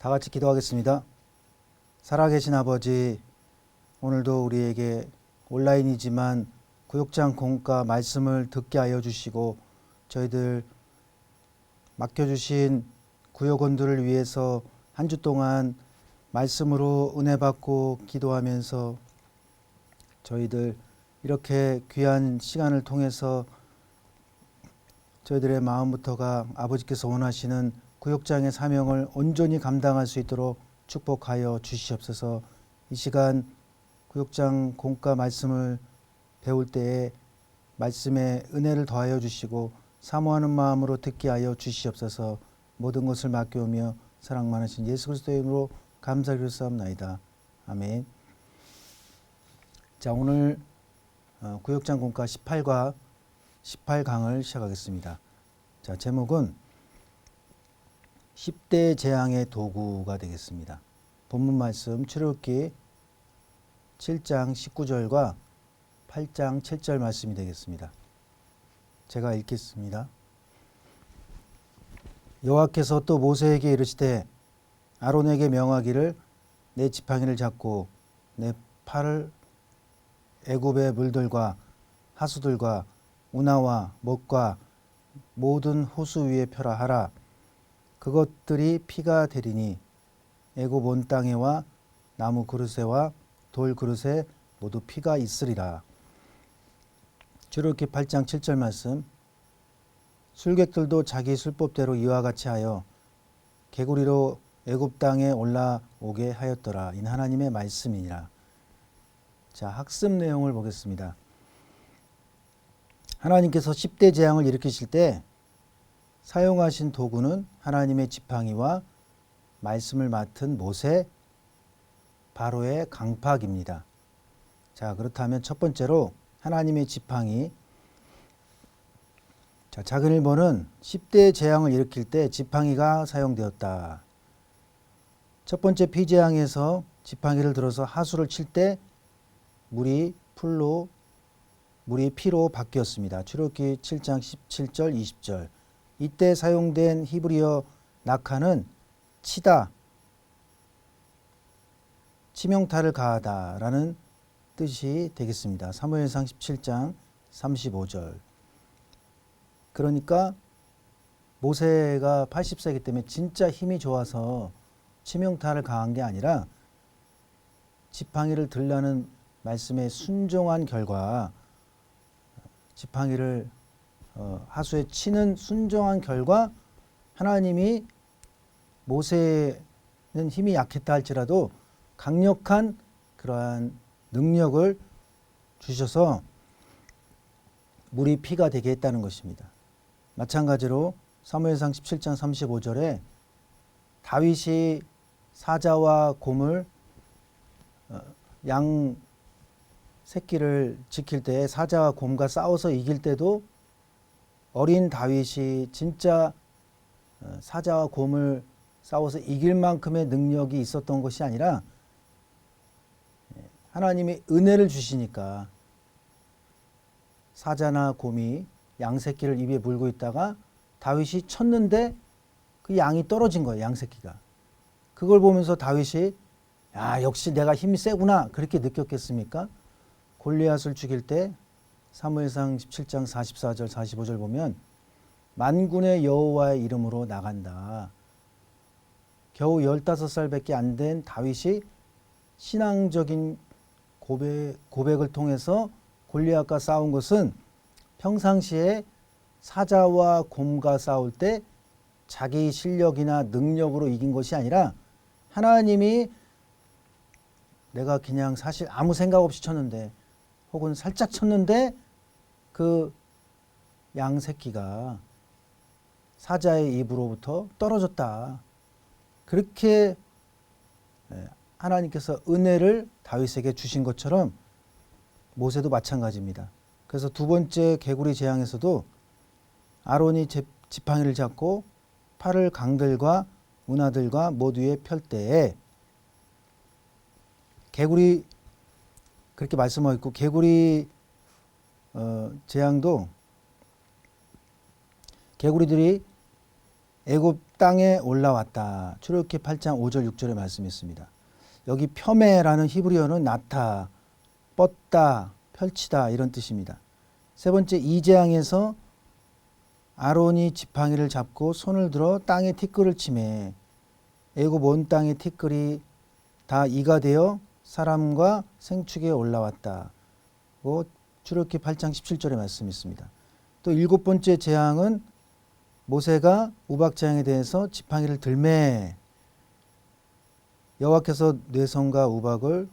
다 같이 기도하겠습니다. 살아계신 아버지, 오늘도 우리에게 온라인이지만 구역장 공과 말씀을 듣게 하여 주시고 저희들 맡겨주신 구역원들을 위해서 한 주 동안 말씀으로 은혜 받고 기도하면서 저희들 이렇게 귀한 시간을 통해서 저희들의 마음부터가 아버지께서 원하시는 구역장의 사명을 온전히 감당할 수 있도록 축복하여 주시옵소서. 이 시간 구역장 공과 말씀을 배울 때에 말씀에 은혜를 더하여 주시고 사모하는 마음으로 듣게 하여 주시옵소서. 모든 것을 맡겨오며 사랑 많으신 예수 그리스도의 이름으로 감사드리옵나이다. 아멘. 자, 오늘 구역장 공과 18강을 시작하겠습니다. 자, 제목은 10대 재앙의 도구가 되겠습니다. 본문 말씀 출애굽기 7장 19절과 8장 7절 말씀이 되겠습니다. 제가 읽겠습니다. 여호와께서 또 모세에게 이르시되 아론에게 명하기를 내 지팡이를 잡고 내 팔을 애굽의 물들과 하수들과 운하와 못과 모든 호수 위에 펴라 하라. 그것들이 피가 되리니 애굽 온 땅에와 나무 그릇에와 돌 그릇에 모두 피가 있으리라. 출애굽기 8장 7절 말씀. 술객들도 자기 술법대로 이와 같이 하여 개구리로 애굽 땅에 올라오게 하였더라. 이는 하나님의 말씀이니라. 자, 학습 내용을 보겠습니다. 하나님께서 10대 재앙을 일으키실 때 사용하신 도구는 하나님의 지팡이와 말씀을 맡은 모세, 바로의 강팍입니다. 자, 그렇다면 첫 번째로 하나님의 지팡이. 자, 작은 1번은 10대 재앙을 일으킬 때 지팡이가 사용되었다. 첫 번째 피재앙에서 지팡이를 들어서 하수를 칠 때 물이 피로 바뀌었습니다. 출애굽기 7장 17절 20절. 이때 사용된 히브리어 낙하는 치다, 치명타를 가하다 라는 뜻이 되겠습니다. 사무엘상 17장 35절. 그러니까 모세가 80세이기 때문에 진짜 힘이 좋아서 치명타를 가한 게 아니라 지팡이를 들라는 말씀에 순종한 결과, 지팡이를 하수에 치는 순종한 결과 하나님이 모세는 힘이 약했다 할지라도 강력한 그러한 능력을 주셔서 물이 피가 되게 했다는 것입니다. 마찬가지로 사무엘상 17장 35절에 다윗이 사자와 곰을 양 새끼를 지킬 때 사자와 곰과 싸워서 이길 때도 어린 다윗이 진짜 사자와 곰을 싸워서 이길 만큼의 능력이 있었던 것이 아니라 하나님이 은혜를 주시니까 사자나 곰이 양 새끼를 입에 물고 있다가 다윗이 쳤는데 그 양이 떨어진 거예요. 양 새끼가. 그걸 보면서 다윗이 역시 내가 힘이 세구나 그렇게 느꼈겠습니까? 골리앗을 죽일 때 사무엘상 17장 44절 45절 보면 만군의 여호와의 이름으로 나간다. 겨우 15살밖에 안 된 다윗이 신앙적인 고백을 통해서 골리앗과 싸운 것은 평상시에 사자와 곰과 싸울 때 자기 실력이나 능력으로 이긴 것이 아니라 하나님이 내가 그냥 사실 아무 생각 없이 쳤는데 혹은 살짝 쳤는데 그 양 새끼가 사자의 입으로부터 떨어졌다. 그렇게 하나님께서 은혜를 다윗에게 주신 것처럼 모세도 마찬가지입니다. 그래서 두 번째 개구리 재앙에서도 아론이 지팡이를 잡고 팔을 강들과 운하들과 모두에 펼 때에 개구리 그렇게 말씀하고 있고 개구리 재앙도 개구리들이 애굽 땅에 올라왔다. 출애굽기 8장 5절 6절의 말씀이 있습니다. 여기 폄훼라는 히브리어는 나타, 뻗다, 펼치다 이런 뜻입니다. 세 번째, 이 재앙에서 아론이 지팡이를 잡고 손을 들어 땅에 티끌을 치매 애굽 온 땅의 티끌이 다 이가 되어 사람과 생축에 올라왔다. 출애굽기 8장 17절의 말씀이 있습니다. 또 일곱 번째 재앙은 모세가 우박재앙에 대해서 지팡이를 들매 여호와께서 뇌성과 우박을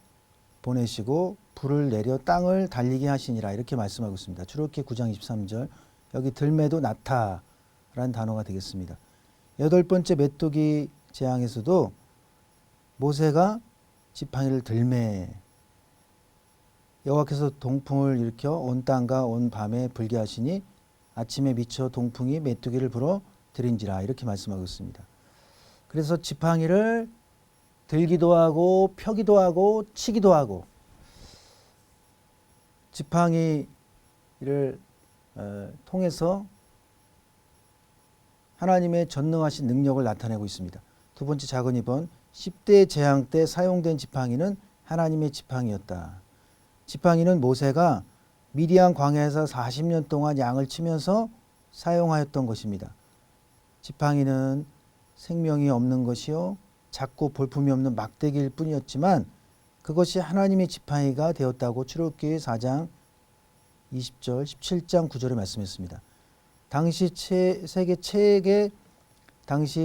보내시고 불을 내려 땅을 달리게 하시니라 이렇게 말씀하고 있습니다. 출애굽기 9장 23절 여기 들매도 나타라는 단어가 되겠습니다. 여덟 번째 메뚜기 재앙에서도 모세가 지팡이를 들매 여호와께서 동풍을 일으켜 온 땅과 온 밤에 불게 하시니 아침에 미쳐 동풍이 메뚜기를 불어 들인지라 이렇게 말씀하고 있습니다. 그래서 지팡이를 들기도 하고 펴기도 하고 치기도 하고 지팡이를 통해서 하나님의 전능하신 능력을 나타내고 있습니다. 두 번째 작은 2번 10대 재앙 때 사용된 지팡이는 하나님의 지팡이였다. 지팡이는 모세가 미디안 광야에서 40년 동안 양을 치면서 사용하였던 것입니다. 지팡이는 생명이 없는 것이요 작고 볼품이 없는 막대기일 뿐이었지만 그것이 하나님의 지팡이가 되었다고 출애굽기 4장 20절 17장 9절에 말씀했습니다. 당시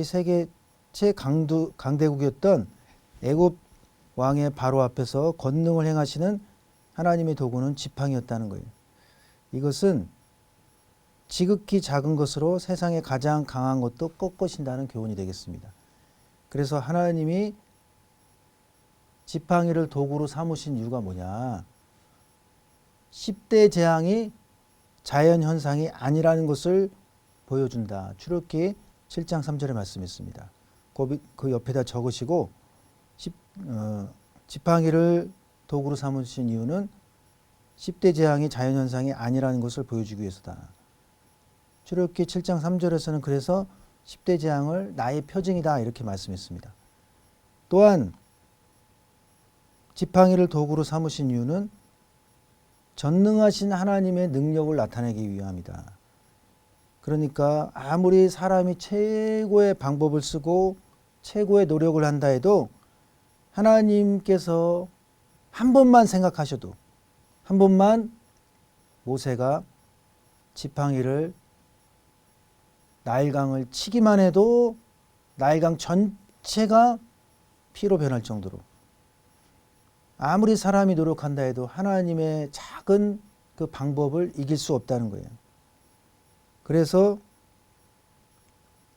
세계 최강대국이었던 애굽 왕의 바로 앞에서 권능을 행하시는 하나님의 도구는 지팡이였다는 거예요. 이것은 지극히 작은 것으로 세상에 가장 강한 것도 꺾으신다는 교훈이 되겠습니다. 그래서 하나님이 지팡이를 도구로 삼으신 이유가 뭐냐? 10대 재앙이 자연현상이 아니라는 것을 보여준다. 출애굽기 7장 3절에 말씀했습니다. 그 옆에다 적으시고 지팡이를 도구로 삼으신 이유는 10대 재앙이 자연현상이 아니라는 것을 보여주기 위해서다. 출애굽기 7장 3절에서는 그래서 10대 재앙을 나의 표징이다 이렇게 말씀했습니다. 또한 지팡이를 도구로 삼으신 이유는 전능하신 하나님의 능력을 나타내기 위함이다. 그러니까 아무리 사람이 최고의 방법을 쓰고 최고의 노력을 한다 해도 하나님께서 한 번만 생각하셔도 한 번만 모세가 지팡이를 나일강을 치기만 해도 나일강 전체가 피로 변할 정도로 아무리 사람이 노력한다 해도 하나님의 작은 그 방법을 이길 수 없다는 거예요. 그래서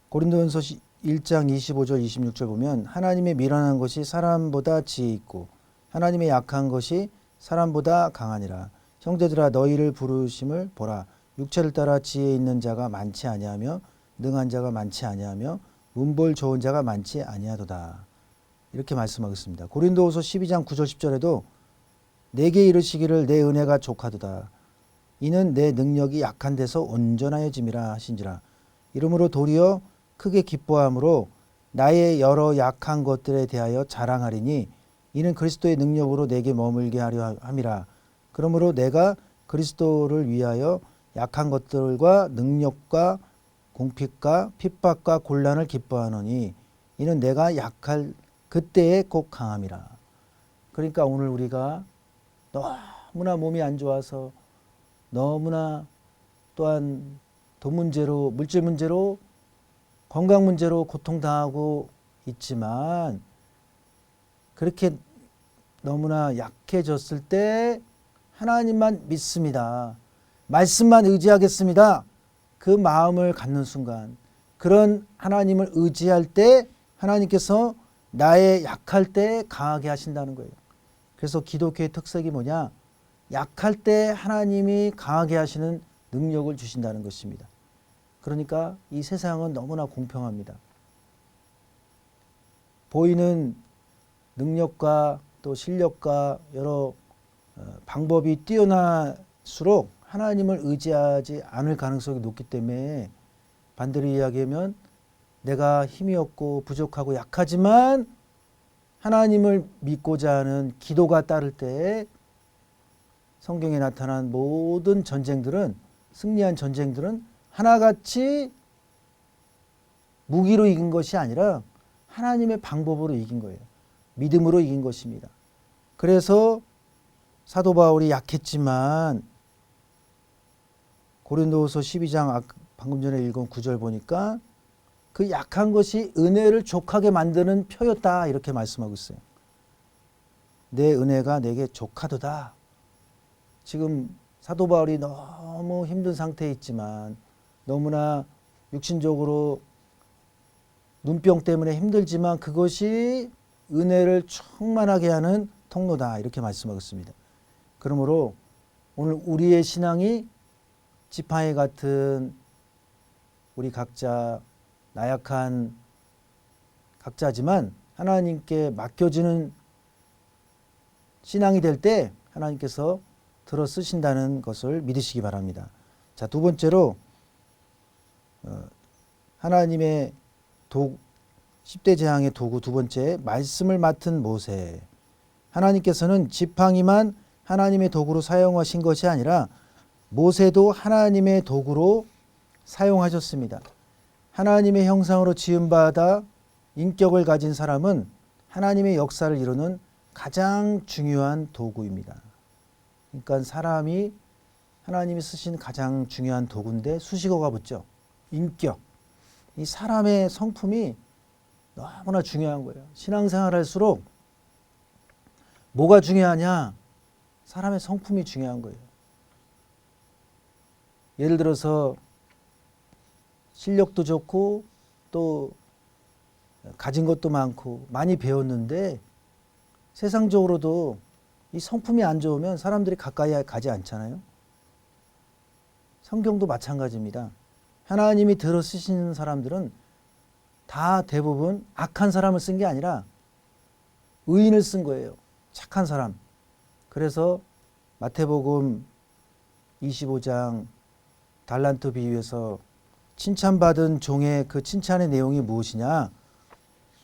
고린도전서 1장 25절 26절 보면 하나님의 미련한 것이 사람보다 지혜 있고 하나님의 약한 것이 사람보다 강하니라. 형제들아 너희를 부르심을 보라. 육체를 따라 지혜 있는 자가 많지 아니하며 능한 자가 많지 아니하며 문벌 좋은 자가 많지 아니하도다. 이렇게 말씀하겠습니다. 고린도후서 12장 9절 10절에도 내게 이르시기를 내 은혜가 족하도다. 이는 내 능력이 약한 데서 온전하여짐이라 하신지라. 이러므로 도리어 크게 기뻐함으로 나의 여러 약한 것들에 대하여 자랑하리니 이는 그리스도의 능력으로 내게 머물게 하려 함이라. 그러므로 내가 그리스도를 위하여 약한 것들과 능력과 공핍과 핍박과 곤란을 기뻐하노니 이는 내가 약할 그때에 꼭 강함이라. 그러니까 오늘 우리가 너무나 몸이 안 좋아서 너무나 또한 돈 문제로 물질 문제로 건강 문제로 고통당하고 있지만 그렇게 너무나 약해졌을 때 하나님만 믿습니다. 말씀만 의지하겠습니다. 그 마음을 갖는 순간 그런 하나님을 의지할 때 하나님께서 나의 약할 때 강하게 하신다는 거예요. 그래서 기독교의 특색이 뭐냐? 약할 때 하나님이 강하게 하시는 능력을 주신다는 것입니다. 그러니까 이 세상은 너무나 공평합니다. 보이는 능력과 또 실력과 여러 방법이 뛰어날수록 하나님을 의지하지 않을 가능성이 높기 때문에 반대로 이야기하면 내가 힘이 없고 부족하고 약하지만 하나님을 믿고자 하는 기도가 따를 때 성경에 나타난 모든 전쟁들은, 승리한 전쟁들은 하나같이 무기로 이긴 것이 아니라 하나님의 방법으로 이긴 거예요. 믿음으로 이긴 것입니다. 그래서 사도 바울이 약했지만 고린도후서 12장 방금 전에 읽은 9절 보니까 그 약한 것이 은혜를 족하게 만드는 표였다, 이렇게 말씀하고 있어요. 내 은혜가 내게 족하도다. 지금 사도 바울이 너무 힘든 상태에 있지만, 너무나 육신적으로 눈병 때문에 힘들지만 그것이 은혜를 충만하게 하는 통로다, 이렇게 말씀하고 있습니다. 그러므로 오늘 우리의 신앙이 지팡이 같은 우리 각자 나약한 각자지만 하나님께 맡겨지는 신앙이 될 때 하나님께서 들어 쓰신다는 것을 믿으시기 바랍니다. 자, 두 번째로 하나님의 10대 재앙의 도구 두 번째, 말씀을 맡은 모세. 하나님께서는 지팡이만 하나님의 도구로 사용하신 것이 아니라 모세도 하나님의 도구로 사용하셨습니다. 하나님의 형상으로 지음받아 인격을 가진 사람은 하나님의 역사를 이루는 가장 중요한 도구입니다. 그러니까 사람이 하나님이 쓰신 가장 중요한 도구인데 수식어가 붙죠. 인격. 이 사람의 성품이 너무나 중요한 거예요. 신앙생활 할수록 뭐가 중요하냐? 사람의 성품이 중요한 거예요. 예를 들어서 실력도 좋고 또 가진 것도 많고 많이 배웠는데 세상적으로도 이 성품이 안 좋으면 사람들이 가까이 가지 않잖아요. 성경도 마찬가지입니다. 하나님이 들어 쓰시는 사람들은 다 대부분 악한 사람을 쓴 게 아니라 의인을 쓴 거예요. 착한 사람. 그래서 마태복음 25장 달란트 비유에서 칭찬받은 종의 그 칭찬의 내용이 무엇이냐?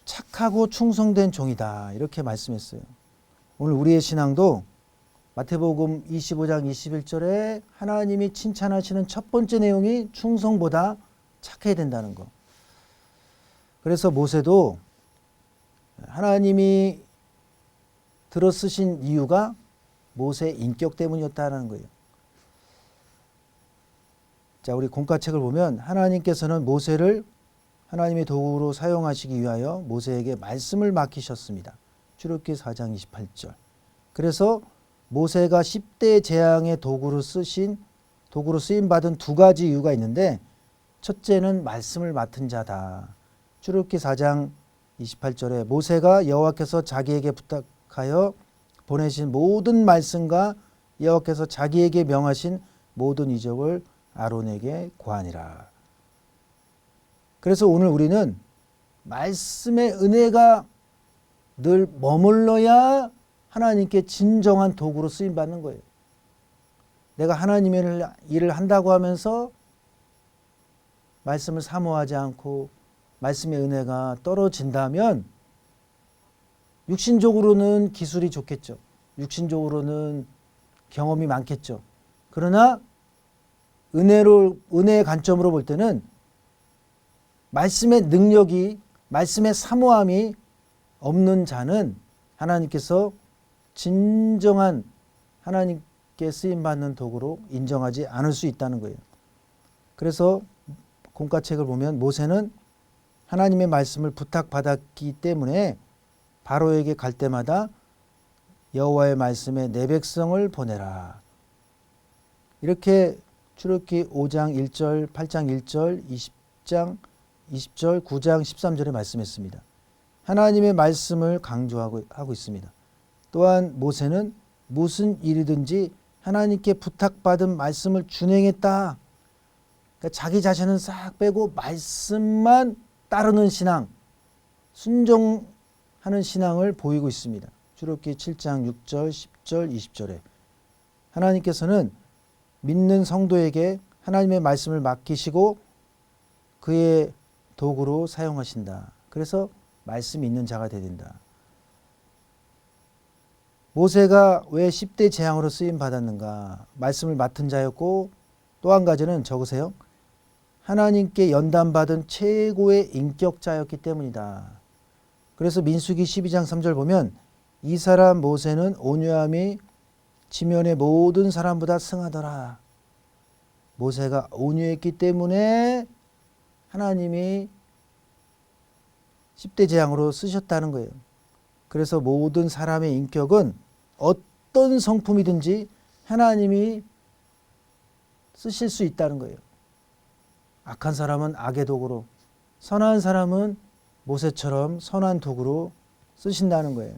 착하고 충성된 종이다, 이렇게 말씀했어요. 오늘 우리의 신앙도 마태복음 25장 21절에 하나님이 칭찬하시는 첫 번째 내용이 충성보다 착해야 된다는 거. 그래서 모세도 하나님이 들어 쓰신 이유가 모세의 인격 때문이었다는 거예요. 자, 우리 공과책을 보면 하나님께서는 모세를 하나님의 도구로 사용하시기 위하여 모세에게 말씀을 맡기셨습니다. 출애굽기 4장 28절. 그래서 모세가 10대 재앙의 도구로 쓰임 받은 두 가지 이유가 있는데, 첫째는 말씀을 맡은 자다. 출애굽기 4장 28절에 모세가 여호와께서 자기에게 부탁하여 보내신 모든 말씀과 여호와께서 자기에게 명하신 모든 이적을 아론에게 고하니라. 그래서 오늘 우리는 말씀의 은혜가 늘 머물러야 하나님께 진정한 도구로 쓰임받는 거예요. 내가 하나님의 일을 한다고 하면서 말씀을 사모하지 않고 말씀의 은혜가 떨어진다면 육신적으로는 기술이 좋겠죠. 육신적으로는 경험이 많겠죠. 그러나 은혜의 관점으로 볼 때는 말씀의 능력이, 말씀의 사모함이 없는 자는 하나님께서 진정한 하나님께 쓰임받는 도구로 인정하지 않을 수 있다는 거예요. 그래서 공과책을 보면 모세는 하나님의 말씀을 부탁받았기 때문에 바로에게 갈 때마다 여호와의 말씀에 내 백성을 보내라. 이렇게 출애굽기 5장 1절, 8장 1절, 20장 20절, 9장 13절에 말씀했습니다. 하나님의 말씀을 강조하고 있습니다. 또한 모세는 무슨 일이든지 하나님께 부탁받은 말씀을 준행했다. 그러니까 자기 자신은 싹 빼고 말씀만 따르는 신앙, 순종하는 신앙을 보이고 있습니다. 출애굽기 7장 6절, 10절, 20절에 하나님께서는 믿는 성도에게 하나님의 말씀을 맡기시고 그의 도구로 사용하신다. 그래서 말씀이 있는 자가 되야 된다. 모세가 왜 10대 재앙으로 쓰임 받았는가? 말씀을 맡은 자였고 또 한 가지는 적으세요. 하나님께 연단받은 최고의 인격자였기 때문이다. 그래서 민수기 12장 3절 보면 이 사람 모세는 온유함이 지면의 모든 사람보다 승하더라. 모세가 온유했기 때문에 하나님이 10대 재앙으로 쓰셨다는 거예요. 그래서 모든 사람의 인격은 어떤 성품이든지 하나님이 쓰실 수 있다는 거예요. 악한 사람은 악의 도구로, 선한 사람은 모세처럼 선한 도구로 쓰신다는 거예요.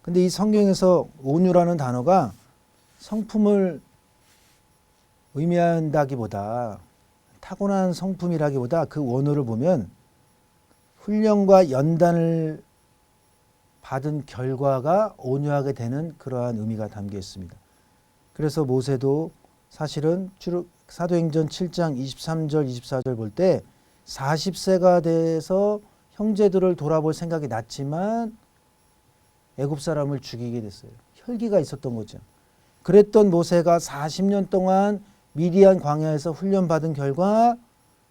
근데 이 성경에서 온유라는 단어가 성품을 의미한다기보다, 타고난 성품이라기보다 그 원어를 보면 훈련과 연단을 받은 결과가 온유하게 되는 그러한 의미가 담겨 있습니다. 그래서 모세도 사실은 사도행전 7장 23절 24절 볼 때 40세가 돼서 형제들을 돌아볼 생각이 났지만 애굽 사람을 죽이게 됐어요. 혈기가 있었던 거죠. 그랬던 모세가 40년 동안 미디안 광야에서 훈련받은 결과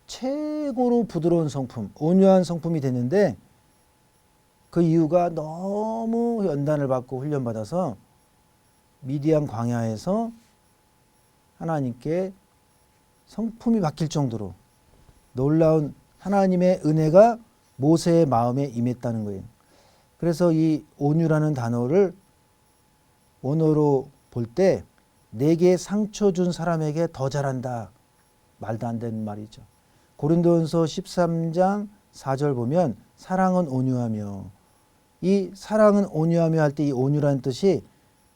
최고로 부드러운 성품, 온유한 성품이 됐는데 그 이유가 너무 연단을 받고 훈련받아서 미디안 광야에서 하나님께 성품이 바뀔 정도로 놀라운 하나님의 은혜가 모세의 마음에 임했다는 거예요. 그래서 이 온유라는 단어를 원어로 볼 때 내게 상처 준 사람에게 더 잘한다. 말도 안 되는 말이죠. 고린도전서 13장 4절 보면 사랑은 온유하며, 이 사랑은 온유하며 할 때 이 온유라는 뜻이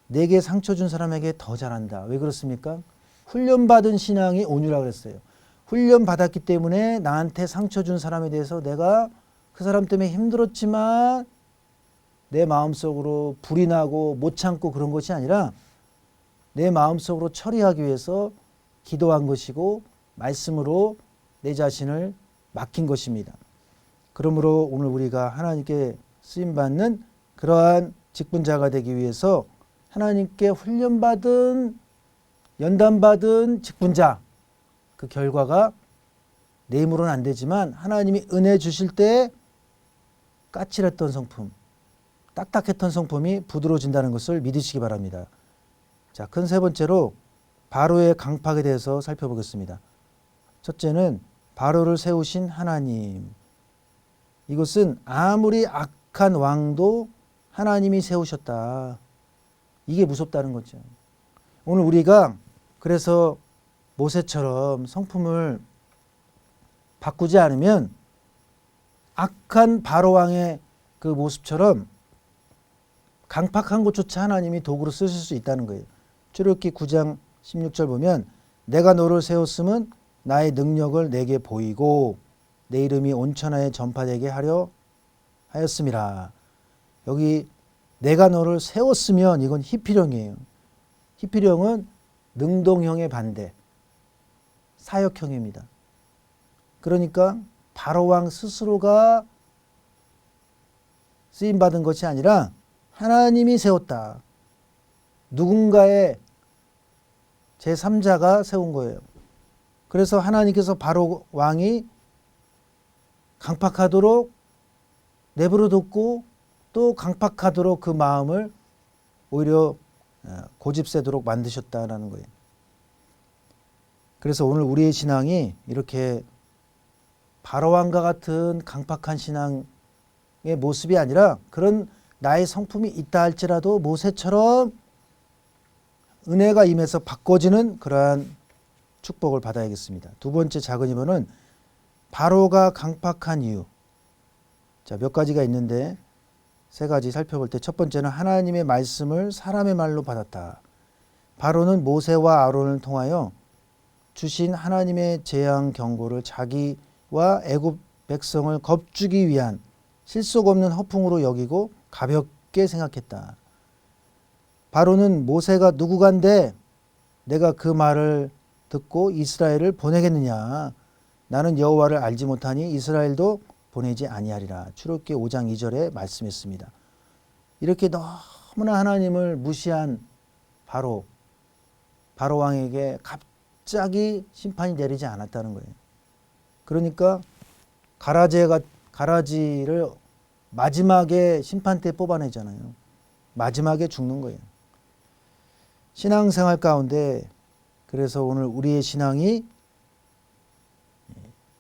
내게 상처 준 사람에게 더 잘한다. 왜 그렇습니까? 훈련받은 신앙이 온유라고 그랬어요. 훈련받았기 때문에 나한테 상처 준 사람에 대해서 내가 그 사람 때문에 힘들었지만 내 마음속으로 불이 나고 못 참고 그런 것이 아니라 내 마음속으로 처리하기 위해서 기도한 것이고 말씀으로 내 자신을 맡긴 것입니다. 그러므로 오늘 우리가 하나님께 쓰임받는 그러한 직분자가 되기 위해서 하나님께 훈련받은 연단받은 직분자, 그 결과가 내 힘으로는 안 되지만 하나님이 은혜 주실 때 까칠했던 성품, 딱딱했던 성품이 부드러워진다는 것을 믿으시기 바랍니다. 자, 큰 세 번째로 바로의 강팍에 대해서 살펴보겠습니다. 첫째는 바로를 세우신 하나님. 이것은 아무리 악한 왕도 하나님이 세우셨다. 이게 무섭다는 거죠. 오늘 우리가 그래서 모세처럼 성품을 바꾸지 않으면 악한 바로 왕의 그 모습처럼 강팍한 것조차 하나님이 도구로 쓰실 수 있다는 거예요. 출애굽기 9장 16절 보면 내가 너를 세웠음은 나의 능력을 내게 보이고 내 이름이 온 천하에 전파되게 하려 하였음이라. 여기 내가 너를 세웠으면 이건 히피령이에요. 히피령은 능동형의 반대, 사역형입니다. 그러니까 바로왕 스스로가 쓰임받은 것이 아니라 하나님이 세웠다. 누군가의 제3자가 세운 거예요. 그래서 하나님께서 바로왕이 강팍하도록 내버려 뒀고 또 강팍하도록 그 마음을 오히려 고집세도록 만드셨다라는 거예요. 그래서 오늘 우리의 신앙이 이렇게 바로왕과 같은 강팍한 신앙의 모습이 아니라 그런 나의 성품이 있다 할지라도 모세처럼 은혜가 임해서 바꿔지는 그러한 축복을 받아야겠습니다. 두 번째 작은 이모는 바로가 강팍한 이유. 자, 몇 가지가 있는데 세 가지 살펴볼 때 첫 번째는 하나님의 말씀을 사람의 말로 받았다. 바로는 모세와 아론을 통하여 주신 하나님의 재앙 경고를 자기와 애굽 백성을 겁주기 위한 실속 없는 허풍으로 여기고 가볍게 생각했다. 바로는 모세가 누구간데 내가 그 말을 듣고 이스라엘을 보내겠느냐. 나는 여호와를 알지 못하니 이스라엘도 보내지 아니하리라. 출애굽기 5장 2절에 말씀했습니다. 이렇게 너무나 하나님을 무시한 바로 왕에게 갑자기 심판이 내리지 않았다는 거예요. 그러니까 가라지를 마지막에 심판 때 뽑아내잖아요. 마지막에 죽는 거예요. 신앙생활 가운데 그래서 오늘 우리의 신앙이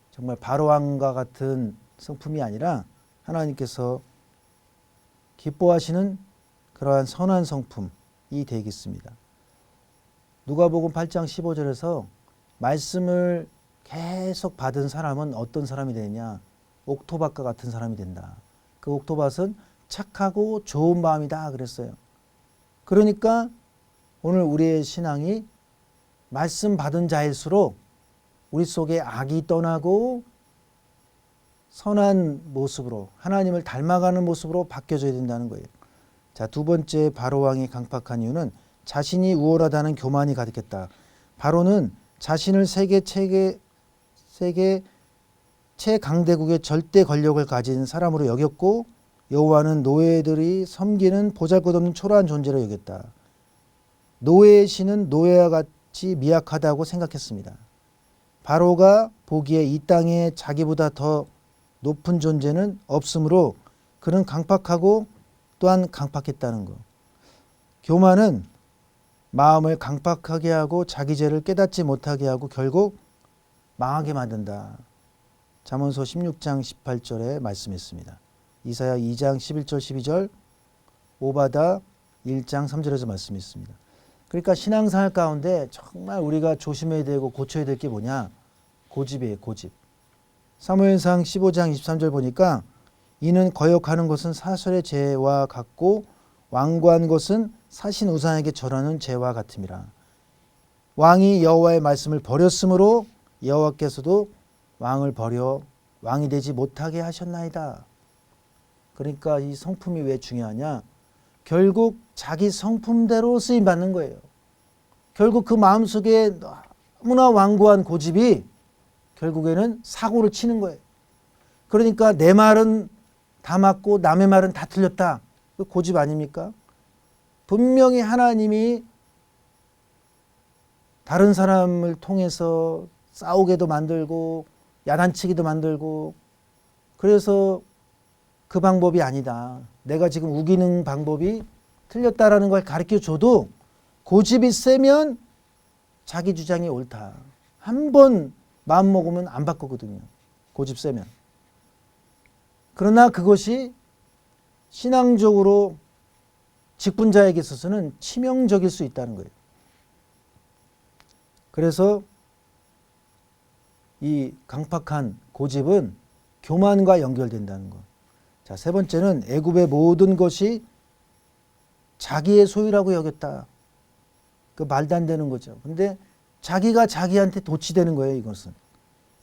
정말 바로왕과 같은 성품이 아니라 하나님께서 기뻐하시는 그러한 선한 성품이 되겠습니다. 누가복음 8장 15절에서 말씀을 계속 받은 사람은 어떤 사람이 되느냐? 옥토밭과 같은 사람이 된다. 그 옥토밭은 착하고 좋은 마음이다 그랬어요. 그러니까 오늘 우리의 신앙이 말씀 받은 자일수록 우리 속에 악이 떠나고 선한 모습으로 하나님을 닮아가는 모습으로 바뀌어져야 된다는 거예요. 자, 두 번째 바로왕이 강팍한 이유는 자신이 우월하다는 교만이 가득했다. 바로는 자신을 세계 최강대국의 절대 권력을 가진 사람으로 여겼고 여호와는 노예들이 섬기는 보잘것없는 초라한 존재로 여겼다. 노예의 신은 노예와 같이 미약하다고 생각했습니다. 바로가 보기에 이 땅에 자기보다 더 높은 존재는 없으므로 그는 강팍하고 또한 강팍했다는 것. 교만은 마음을 강팍하게 하고 자기 죄를 깨닫지 못하게 하고 결국 망하게 만든다. 잠언서 16장 18절에 말씀했습니다. 이사야 2장 11절 12절 오바다 1장 3절에서 말씀했습니다. 그러니까 신앙생활 가운데 정말 우리가 조심해야 되고 고쳐야 될 게 뭐냐? 고집이에요. 고집. 사무엘상 15장 23절 보니까 이는 거역하는 것은 사설의 죄와 같고 완고한 것은 사신 우상에게 절하는 죄와 같음이라. 왕이 여호와의 말씀을 버렸으므로 여호와께서도 왕을 버려 왕이 되지 못하게 하셨나이다. 그러니까 이 성품이 왜 중요하냐? 결국 자기 성품대로 쓰임받는 거예요. 결국 그 마음속에 너무나 완고한 고집이 결국에는 사고를 치는 거예요. 그러니까 내 말은 다 맞고 남의 말은 다 틀렸다. 그 고집 아닙니까? 분명히 하나님이 다른 사람을 통해서 싸우게도 만들고 야단치기도 만들고 그래서 그 방법이 아니다. 내가 지금 우기는 방법이 틀렸다라는 걸 가르쳐줘도 고집이 세면 자기 주장이 옳다. 한 번 마음먹으면 안 바꾸거든요. 고집 세면. 그러나 그것이 신앙적으로 직분자에게 있어서는 치명적일 수 있다는 거예요. 그래서 이 강팍한 고집은 교만과 연결된다는 것. 자, 세 번째는 애굽의 모든 것이 자기의 소유라고 여겼다. 그 말도 안 되는 거죠. 근데 자기가 자기한테 도취되는 거예요, 이것은.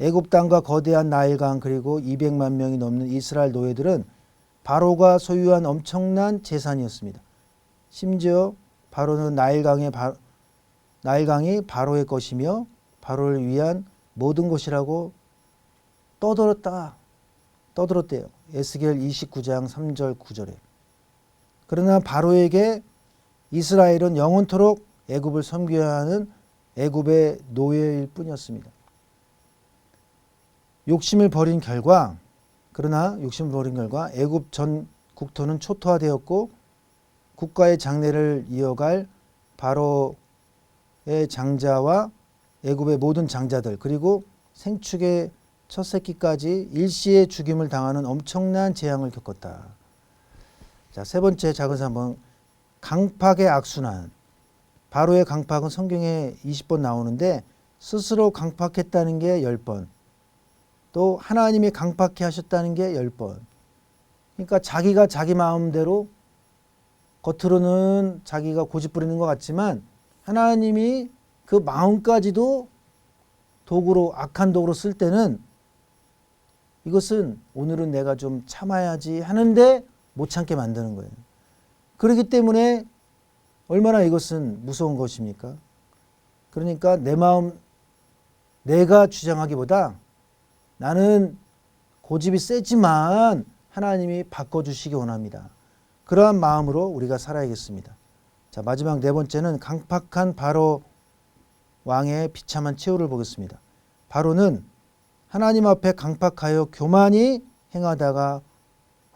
애굽 땅과 거대한 나일강 그리고 200만 명이 넘는 이스라엘 노예들은 바로가 소유한 엄청난 재산이었습니다. 심지어 바로는 나일강이 바로의 것이며 바로를 위한 모든 것이라고 떠들었대요. 에스겔 29장 3절 9절에. 그러나 바로에게 이스라엘은 영원토록 애굽을 섬겨야 하는 애굽의 노예일 뿐이었습니다. 욕심을 버린 결과 애굽 전 국토는 초토화되었고 국가의 장래를 이어갈 바로의 장자와 애굽의 모든 장자들 그리고 생축의 첫 새끼까지 일시에 죽임을 당하는 엄청난 재앙을 겪었다. 자, 세 번째 작은 사본 강팍의 악순환. 바로의 강팍은 성경에 20번 나오는데 스스로 강팍했다는 게 10번. 또 하나님이 강팍해 하셨다는 게 10번. 그러니까 자기가 자기 마음대로 겉으로는 자기가 고집 부리는 것 같지만 하나님이 그 마음까지도 악한 도구로 쓸 때는 이것은 오늘은 내가 좀 참아야지 하는데 못 참게 만드는 거예요. 그렇기 때문에 얼마나 이것은 무서운 것입니까? 그러니까 내 마음 내가 주장하기보다 나는 고집이 세지만 하나님이 바꿔주시기 원합니다. 그러한 마음으로 우리가 살아야겠습니다. 자, 마지막 네 번째는 강팍한 바로 왕의 비참한 최후를 보겠습니다. 바로는 하나님 앞에 강팍하여 교만히 행하다가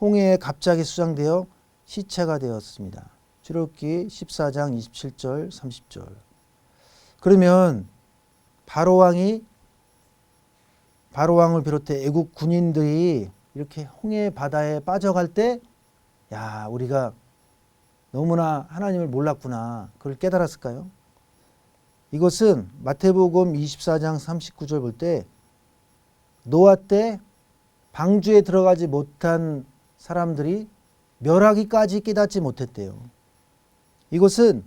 홍해에 갑자기 수장되어 시체가 되었습니다. 출애굽기 14장 27절 30절. 그러면 바로 왕을 비롯해 애국 군인들이 이렇게 홍해 바다에 빠져갈 때, 야, 우리가 너무나 하나님을 몰랐구나. 그걸 깨달았을까요? 이것은 마태복음 24장 39절 볼 때 노아 때 방주에 들어가지 못한 사람들이 멸하기까지 깨닫지 못했대요. 이것은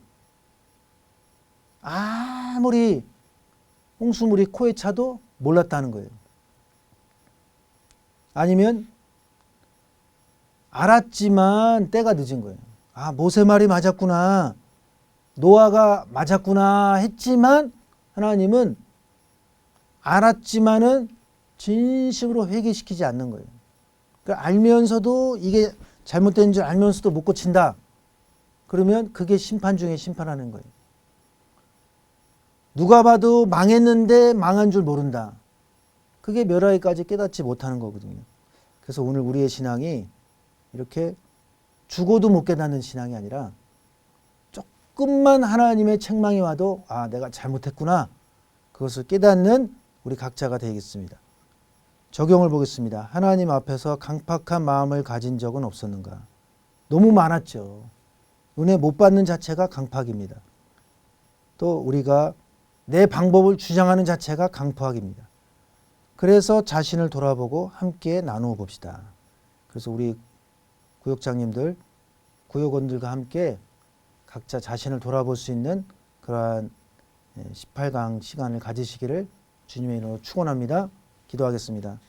아무리 홍수물이 코에 차도 몰랐다는 거예요. 아니면 알았지만 때가 늦은 거예요. 아, 모세 말이 맞았구나. 노아가 맞았구나 했지만 하나님은 알았지만은 진심으로 회개시키지 않는 거예요. 그러니까 알면서도 이게 잘못된 줄 알면서도 못 고친다. 그러면 그게 심판 중에 심판하는 거예요. 누가 봐도 망했는데 망한 줄 모른다. 그게 멸하기까지 깨닫지 못하는 거거든요. 그래서 오늘 우리의 신앙이 이렇게 죽어도 못 깨닫는 신앙이 아니라 조금만 하나님의 책망이 와도 아, 내가 잘못했구나. 그것을 깨닫는 우리 각자가 되겠습니다. 적용을 보겠습니다. 하나님 앞에서 강팍한 마음을 가진 적은 없었는가? 너무 많았죠. 은혜 못 받는 자체가 강팍입니다. 또 우리가 내 방법을 주장하는 자체가 강팍입니다. 그래서 자신을 돌아보고 함께 나누어 봅시다. 그래서 우리 구역장님들, 구역원들과 함께 각자 자신을 돌아볼 수 있는 그러한 18강 시간을 가지시기를 주님의 이름으로 축원합니다. 기도하겠습니다.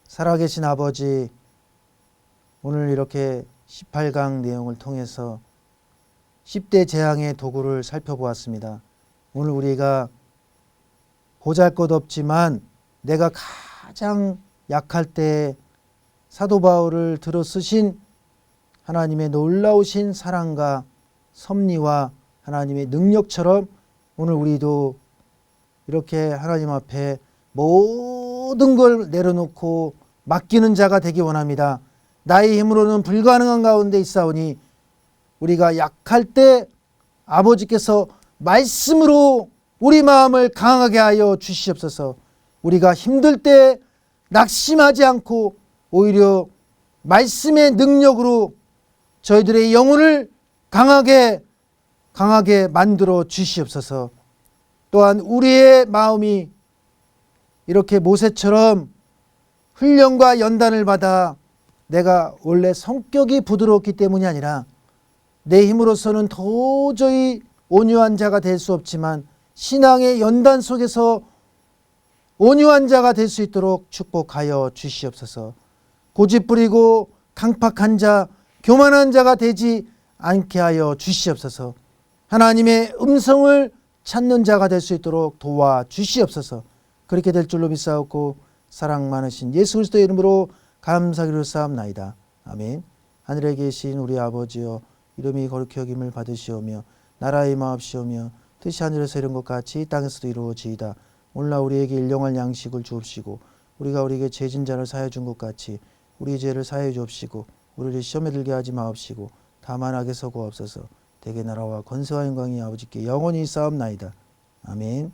살아계신 아버지, 오늘 이렇게 18강 내용을 통해서 10대 재앙의 도구를 살펴보았습니다. 오늘 우리가 보잘것없지만 내가 가장 약할 때 사도 바울을 들어 쓰신 하나님의 놀라우신 사랑과 섭리와 하나님의 능력처럼 오늘 우리도 이렇게 하나님 앞에 모든 걸 내려놓고 맡기는 자가 되기 원합니다. 나의 힘으로는 불가능한 가운데 있사오니 우리가 약할 때 아버지께서 말씀으로 우리 마음을 강하게 하여 주시옵소서. 우리가 힘들 때 낙심하지 않고 오히려 말씀의 능력으로 저희들의 영혼을 강하게 만들어 주시옵소서. 또한 우리의 마음이 이렇게 모세처럼 훈련과 연단을 받아 내가 원래 성격이 부드럽기 때문이 아니라 내 힘으로서는 도저히 온유한 자가 될 수 없지만 신앙의 연단 속에서 온유한 자가 될 수 있도록 축복하여 주시옵소서. 고집부리고 강팍한 자, 교만한 자가 되지 않게 하여 주시옵소서. 하나님의 음성을 찾는 자가 될 수 있도록 도와 주시옵소서. 그렇게 될 줄로 믿사옵고 사랑 많으신 예수 그리스도의 이름으로 감사기를 쌓옵나이다. 아멘. 하늘에 계신 우리 아버지여, 이름이 거룩히 여김을 받으시오며 나라의 마옵시오며 뜻이 하늘에서 이룬 것 같이 땅에서도 이루어지이다. 오늘날 우리에게 일용할 양식을 주옵시고 우리가 우리에게 죄진 자를 사하여 준 것 같이 우리 죄를 사하여 주옵시고 우리를 시험에 들게 하지 마옵시고 다만 악에서 구하옵소서. 대개 나라와 권세와 영광이 아버지께 영원히 쌓옵나이다. 아멘.